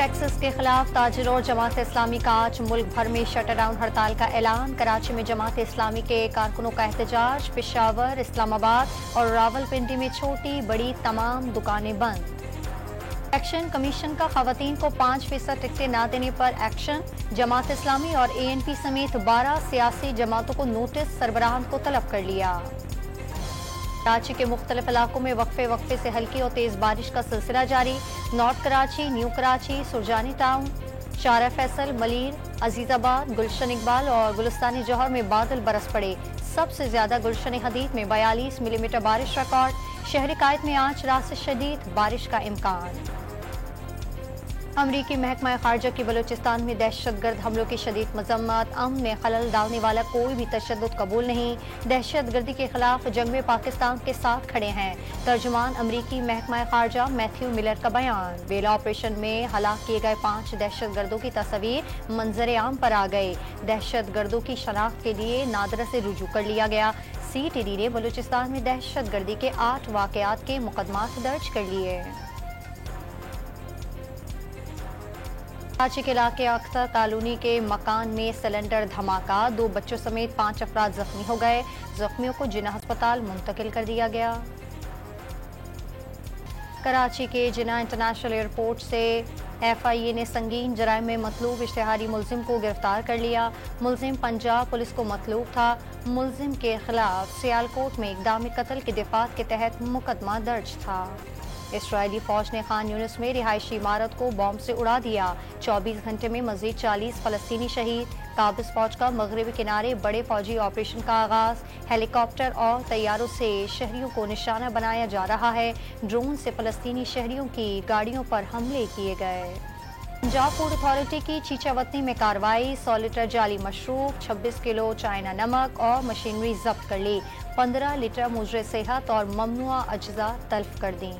Taxes के खिलाफ ताजिरों और जमात इस्लामी का आज मुल्क भर में शटडाउन हड़ताल का ऐलान। कराची में जमात इस्लामी के कारकुनों का एहतजाज। पेशावर, इस्लामाबाद और रावलपिंडी में छोटी बड़ी तमाम दुकानें बंद। इलेक्शन कमीशन का खवातीन को 5% टिकटें न देने पर एक्शन। जमात इस्लामी और ANP समेत 12 सियासी जमातों को नोटिस सरबराहान को तलब कर लिया। कराची के मुख्तलिफ इलाकों में वक्फे से हल्की और तेज बारिश का सिलसिला जारी। North Karachi, new Karachi, Surjani town, शारा फैसल, मलीर, अजीजाबाद, गुलशन इकबाल और गुलिस्तानी जौहर में बादल बरस पड़े। सबसे ज्यादा गुलशन हदीद में 42 मिलीमीटर बारिश रिकॉर्ड। शहरी कायद में आज रात से शदीद बारिश का इम्कान। अमरीकी महकमा खारजा की बलूचिस्तान में दहशतगर्द हमलों की शदीद मजम्मत। अमन में खलल डालने वाला कोई भी तशद्दुद कबूल नहीं। दहशतगर्दी के खिलाफ जंग में पाकिस्तान के साथ खड़े हैं। तर्जुमान अमरीकी महकमा खारजा मैथ्यू मिलर का बयान। बेला ऑपरेशन में हलाक किए गए 5 दहशतगर्दों की तस्वीर मंजर आम पर आ गए। दहशतगर्दों की शनाख्त के लिए नादरा से रुजू कर लिया गया। CTD ने बलूचिस्तान में दहशतगर्दी के 8 वाकयात के मुकदमात दर्ज कर लिए। कराची के इलाके अख्तर कॉलोनी के मकान में सिलेंडर धमाका। 2 बच्चों समेत 5 अफराद जख्मी हो गए। जख्मियों को जिन्ना अस्पताल मुंतकिल कर दिया गया। कराची के जिन्ना इंटरनेशनल एयरपोर्ट से FIA ने संगीन जराइम में मतलूब इश्तिहारी मुलजिम को गिरफ्तार कर लिया। मुलजिम पंजाब पुलिस को मतलूब था। मुलजिम के खिलाफ सियालकोट में इक़दाम कत्ल के दिफात के तहत मुकदमा दर्ज था। इसराइली फौज ने खान यूनिस में रिहायशी इमारत को बॉम्ब से उड़ा दिया। 24 घंटे में मजीद 40 फलस्तीनी शहीद। काबिज फौज का मगरबी किनारे बड़े फौजी ऑपरेशन का आगाज। हेलीकॉप्टर और तैयारों से शहरियों को निशाना बनाया जा रहा है। ड्रोन से फलस्तीनी शहरियों की गाड़ियों पर हमले किए गए। पंजाब फूड अथॉरिटी की चीचावतनी में कार्रवाई। 100 लीटर जाली मशरूब, 26 किलो चाइना नमक और मशीनरी जब्त कर ली। 15 लीटर मुजरे सेहत और ममनुआ अज्जा तल्फ कर दी।